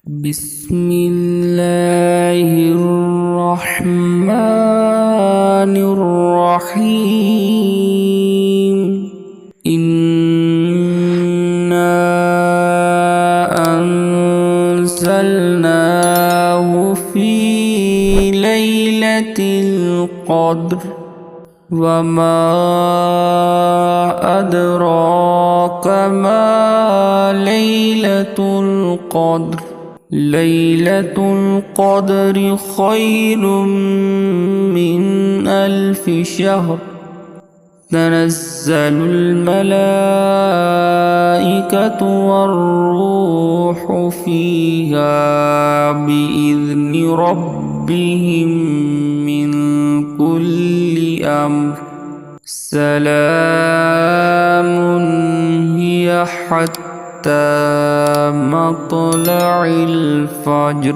بسم الله الرحمن الرحيم. إنا أنزلناه في ليلة القدر وما أدراك ما ليلة القدر. ليلة القدر خير من 1000 شهر. تنزل الملائكة والروح فيها بإذن ربهم من كل أمر. سلام هي حتى مطلع الفجر.